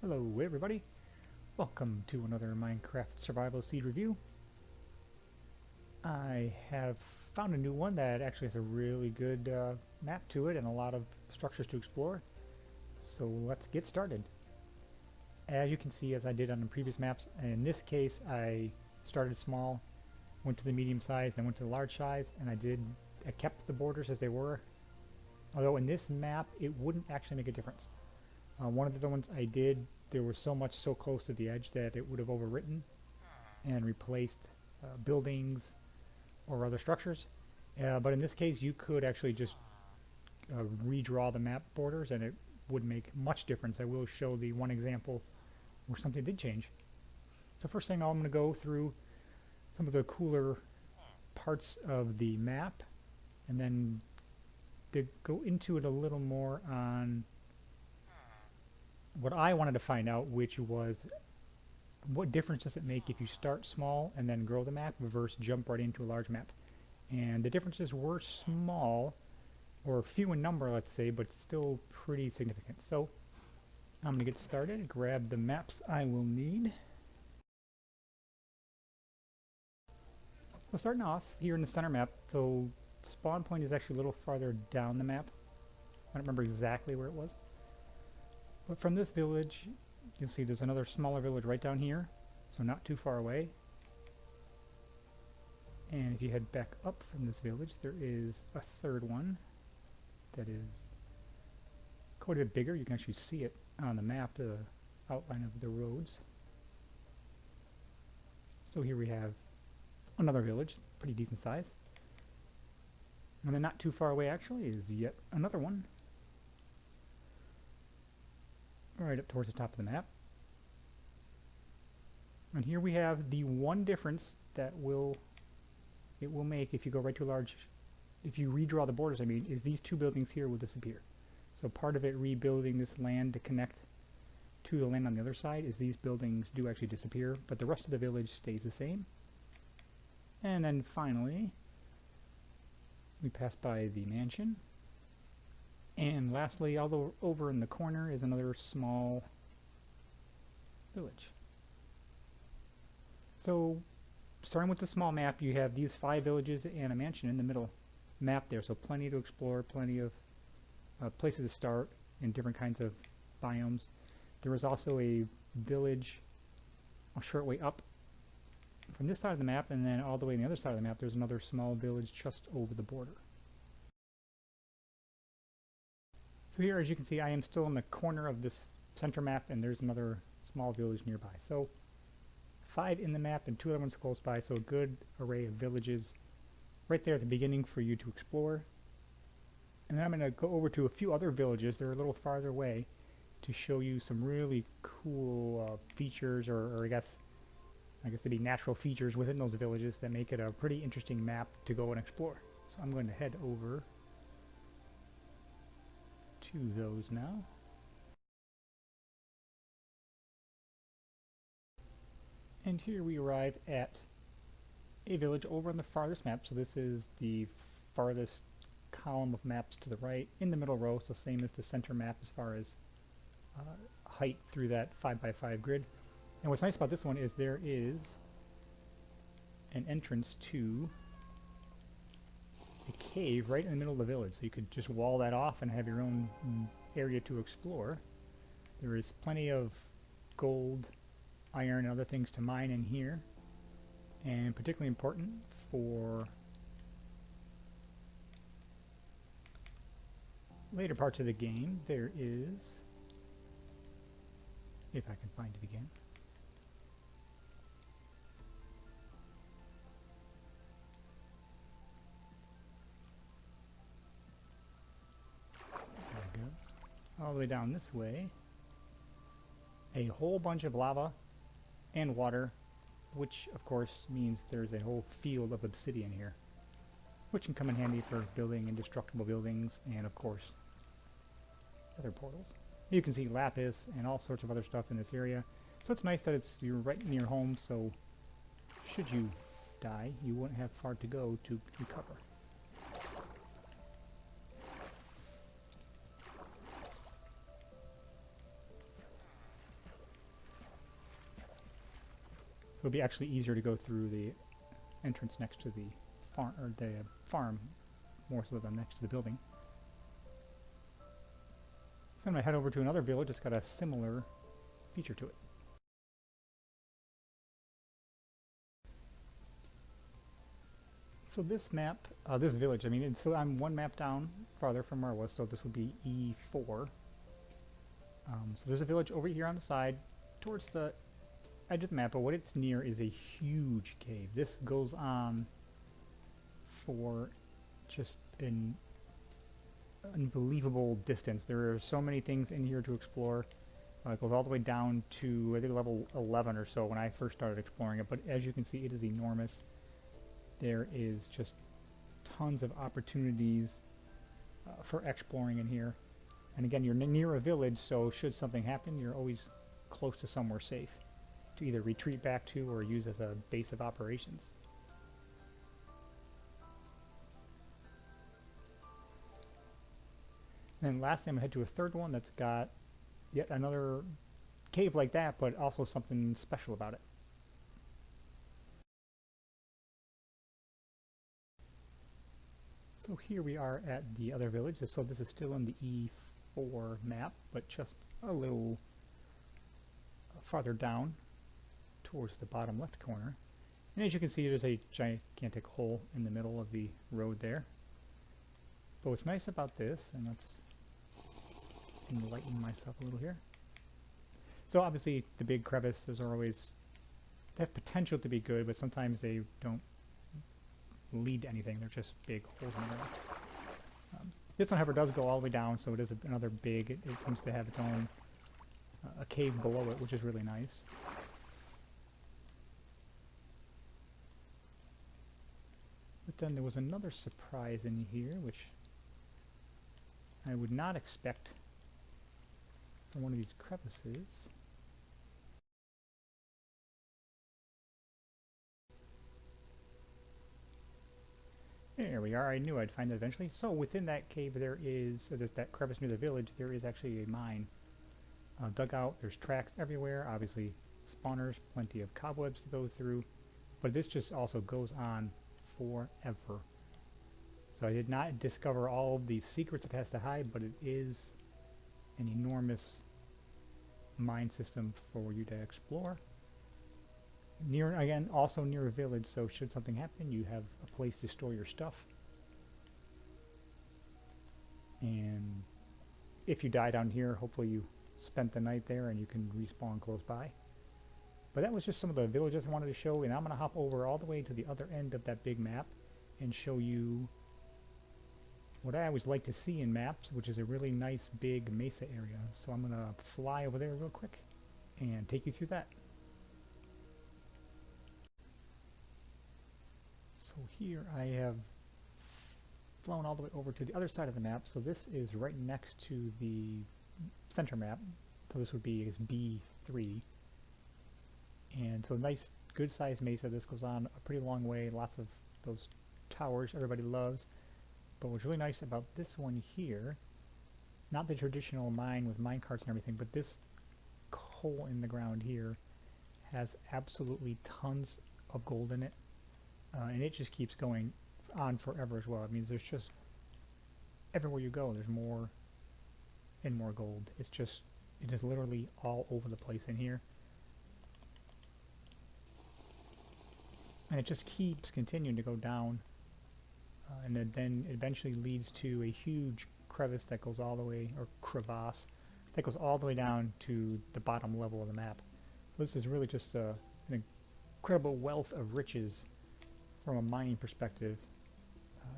Hello everybody, welcome to another Minecraft Survival Seed review. I have found a new one that actually has a really good map to it and a lot of structures to explore. So let's get started. As you can see, as I did on the previous maps, in this case I started small, went to the medium size, then went to the large size, and I kept the borders as they were. Although in this map it wouldn't actually make a difference. One of the other ones I did, there was so close to the edge that it would have overwritten and replaced buildings or other structures. But in this case, you could actually just redraw the map borders and it would make much difference. I will show the one example where something did change. So first thing, I'm going to go through some of the cooler parts of the map and then to go into it a little more on what I wanted to find out, which was what difference does it make if you start small and then grow the map versus jump right into a large map. And the differences were small, or few in number, let's say, but still pretty significant. So I'm going to get started, grab the maps I will need. So starting off here in the center map, so spawn point is actually a little farther down the map. I don't remember exactly where it was. But from this village, you'll see there's another smaller village right down here, so not too far away. And if you head back up from this village, there is a third one that is quite a bit bigger. You can actually see it on the map, the outline of the roads. So here we have another village, pretty decent size. And then not too far away actually is yet another one, right up towards the top of the map. And here we have the one difference that it will make if you go right to a large, if you redraw the borders, I mean, is these two buildings here will disappear. So part of it rebuilding this land to connect to the land on the other side is these buildings do actually disappear, but the rest of the village stays the same. And then finally, we pass by the mansion. And lastly, although over in the corner is another small village. So starting with the small map, you have these 5 villages and a mansion in the middle map there, so plenty to explore, plenty of places to start in different kinds of biomes. There is also a village a short way up from this side of the map, and then all the way on the other side of the map there's another small village just over the border. So here, as you can see, I am still in the corner of this center map, and there's another small village nearby. So 5 in the map and 2 other ones close by, so a good array of villages right there at the beginning for you to explore. And then I'm going to go over to a few other villages that are a little farther away to show you some really cool features, or I guess they'd be natural features within those villages that make it a pretty interesting map to go and explore. So I'm going to head over to those now. And here we arrive at a village over on the farthest map. So this is the farthest column of maps to the right in the middle row, so same as the center map as far as height through that 5x5 grid. And what's nice about this one is there is an entrance to a cave right in the middle of the village, so you could just wall that off and have your own area to explore. There is plenty of gold, iron, and other things to mine in here, and particularly important for later parts of the game, there is, if I can find it again, there we go, all the way down this way, a whole bunch of lava and water, which of course means there's a whole field of obsidian here, which can come in handy for building indestructible buildings and of course other portals. You can see lapis and all sorts of other stuff in this area, so it's nice that you're right in your home, so should you die you won't have far to go to recover. it'll be actually easier to go through the entrance next to the farm more so than next to the building. So I'm going to head over to another village that's got a similar feature to it. So this map, this village, I mean, so I'm one map down farther from where I was, so this would be E4. So there's a village over here on the side towards the edge of the map, but what it's near is a huge cave. This goes on for just an unbelievable distance. There are so many things in here to explore. It goes all the way down to, I think, level 11 or so when I first started exploring it, but as you can see, it is enormous. There is just tons of opportunities for exploring in here. And again, you're near a village, so should something happen, you're always close to somewhere safe to either retreat back to or use as a base of operations. And then lastly, I'm going to head to a third one that's got yet another cave like that, but also something special about it. So here we are at the other village. So this is still in the E4 map, but just a little farther down towards the bottom left corner. And as you can see, there's a gigantic hole in the middle of the road there. But what's nice about this, and let's enlighten myself a little here. So obviously the big crevices are always, they have potential to be good, but sometimes they don't lead to anything. They're just big holes in the ground. This one, however, does go all the way down, so it is another big, it comes to have its own a cave below it, which is really nice. But then there was another surprise in here, which I would not expect from one of these crevices. There we are. I knew I'd find it eventually. So within that cave there is, that crevice near the village, there is actually a mine dug out. There's tracks everywhere, obviously spawners, plenty of cobwebs to go through, but this just also goes on forever. So I did not discover all of the secrets it has to hide, but it is an enormous mine system for you to explore. Near, again, also near a village, so should something happen, you have a place to store your stuff. And if you die down here, hopefully you spent the night there and you can respawn close by. But that was just some of the villages I wanted to show, and I'm going to hop over all the way to the other end of that big map and show you what I always like to see in maps, which is a really nice big mesa area. So I'm going to fly over there real quick and take you through that. So here I have flown all the way over to the other side of the map. So this is right next to the center map. So this would be B3. And so nice, good sized mesa. This goes on a pretty long way. Lots of those towers everybody loves. But what's really nice about this one here, not the traditional mine with mine carts and everything, but this hole in the ground here has absolutely tons of gold in it. And it just keeps going on forever as well. It means there's just, everywhere you go, there's more and more gold. It's just, it is literally all over the place in here. And it just keeps continuing to go down. And it then eventually leads to a huge crevice that goes all the way, or crevasse, that goes all the way down to the bottom level of the map. This is really just an incredible wealth of riches from a mining perspective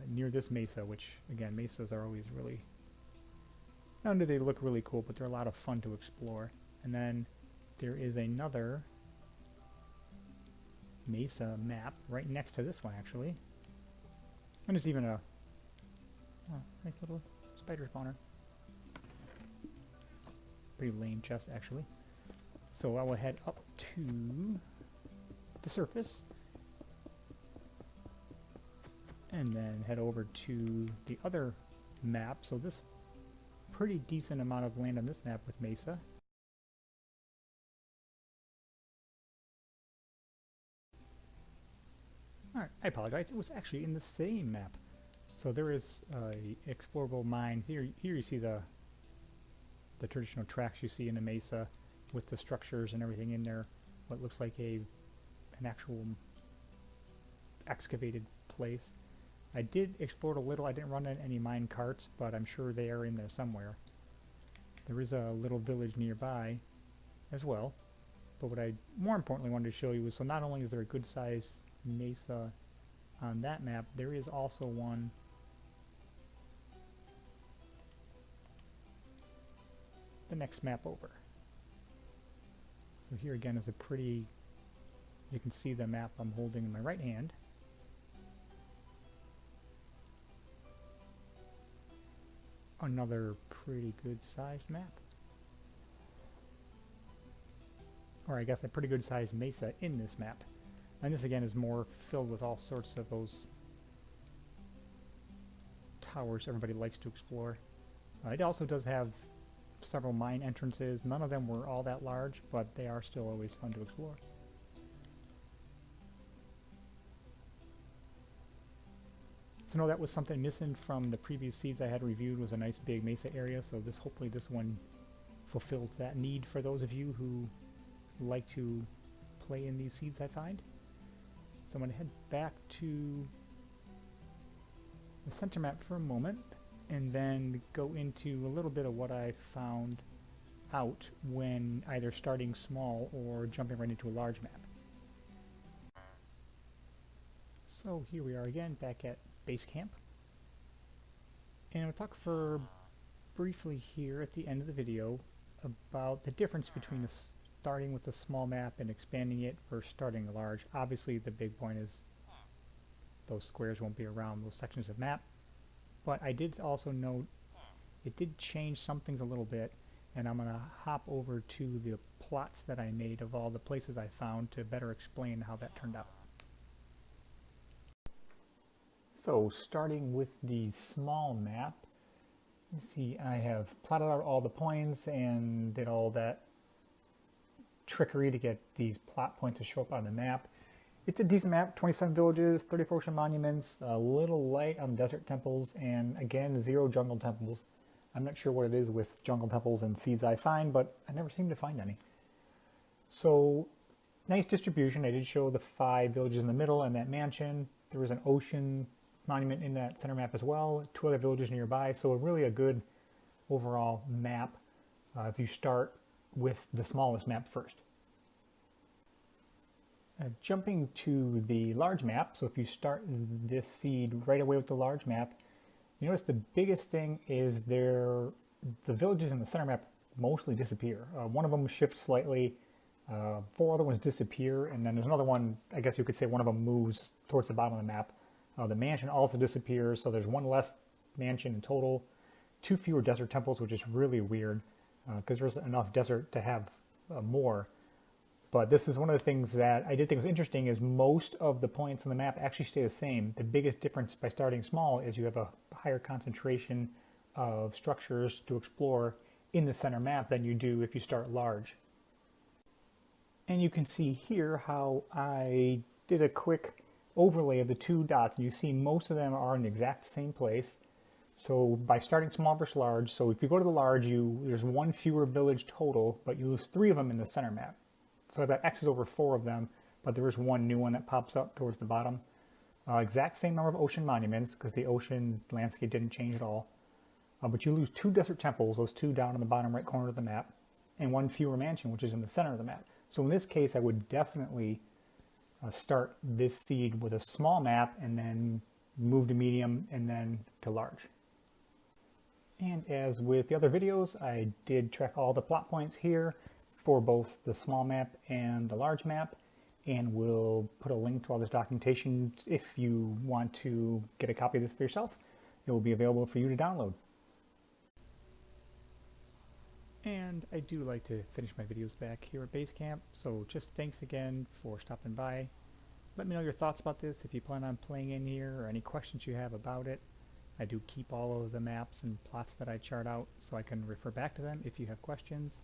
near this mesa, which, again, mesas are always really, not only do they look really cool, but they're a lot of fun to explore. And then there is another mesa map right next to this one, actually. And there's even a nice little spider spawner. Pretty lame chest, actually. So I will head up to the surface and then head over to the other map. So this pretty decent amount of land on this map with mesa. Alright, I apologize. It was actually in the same map. So there is a explorable mine. Here you see the traditional tracks you see in a mesa with the structures and everything in there. What looks like an actual excavated place. I did explore it a little. I didn't run any mine carts, but I'm sure they are in there somewhere. There is a little village nearby as well. But what I more importantly wanted to show you was, so not only is there a good sized mesa on that map, there is also one the next map over. So here again is a pretty, you can see the map I'm holding in my right hand. Another pretty good sized map. Or I guess a pretty good sized mesa in this map. And this again is more filled with all sorts of those towers everybody likes to explore. It also does have several mine entrances. None of them were all that large, but they are still always fun to explore. So no, that was something missing from the previous seeds I had reviewed, was a nice big mesa area, so hopefully this one fulfills that need for those of you who like to play in these seeds I find. So I'm going to head back to the center map for a moment and then go into a little bit of what I found out when either starting small or jumping right into a large map. So here we are again, back at base camp. And I'll talk for briefly here at the end of the video about the difference between starting with the small map and expanding it versus starting large. Obviously the big point is those squares won't be around those sections of map, but I did also note it did change some things a little bit, and I'm going to hop over to the plots that I made of all the places I found to better explain how that turned out. So starting with the small map, you see I have plotted out all the points and did all that trickery to get these plot points to show up on the map. It's a decent map, 27 villages, 34 ocean monuments, a little light on desert temples, and again 0 jungle temples. I'm not sure what it is with jungle temples and seeds I find, but I never seem to find any. So nice distribution. I did show the 5 villages in the middle and that mansion. There was an ocean monument in that center map as well, 2 other villages nearby, so really a good overall map if you start with the smallest map first. Jumping to the large map, so if you start this seed right away with the large map, you notice the biggest thing is the villages in the center map mostly disappear. One of them shifts slightly, 4 other ones disappear, and then there's another one, I guess you could say one of them moves towards the bottom of the map. The mansion also disappears, so there's 1 less mansion in total, 2 fewer desert temples, which is really weird because there's enough desert to have more. But this is one of the things that I did think was interesting, is most of the points on the map actually stay the same. The biggest difference by starting small is you have a higher concentration of structures to explore in the center map than you do if you start large. And you can see here how I did a quick overlay of the 2 dots. You see most of them are in the exact same place. So by starting small versus large, so if you go to the large, there's 1 fewer village total, but you lose 3 of them in the center map. So I've got X's over 4 of them, but there is 1 new one that pops up towards the bottom. Exact same number of ocean monuments, because the ocean landscape didn't change at all. But you lose 2 desert temples, those 2 down in the bottom right corner of the map, and 1 fewer mansion, which is in the center of the map. So in this case, I would definitely start this seed with a small map, and then move to medium, and then to large. And as with the other videos, I did track all the plot points here for both the small map and the large map, and we'll put a link to all this documentation if you want to get a copy of this for yourself. It will be available for you to download. And I do like to finish my videos back here at base camp, so just thanks again for stopping by. Let me know your thoughts about this, if you plan on playing in here, or any questions you have about it. I do keep all of the maps and plots that I chart out so I can refer back to them if you have questions.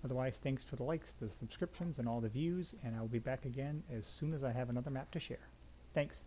Otherwise, thanks for the likes, the subscriptions, and all the views, and I'll be back again as soon as I have another map to share. Thanks.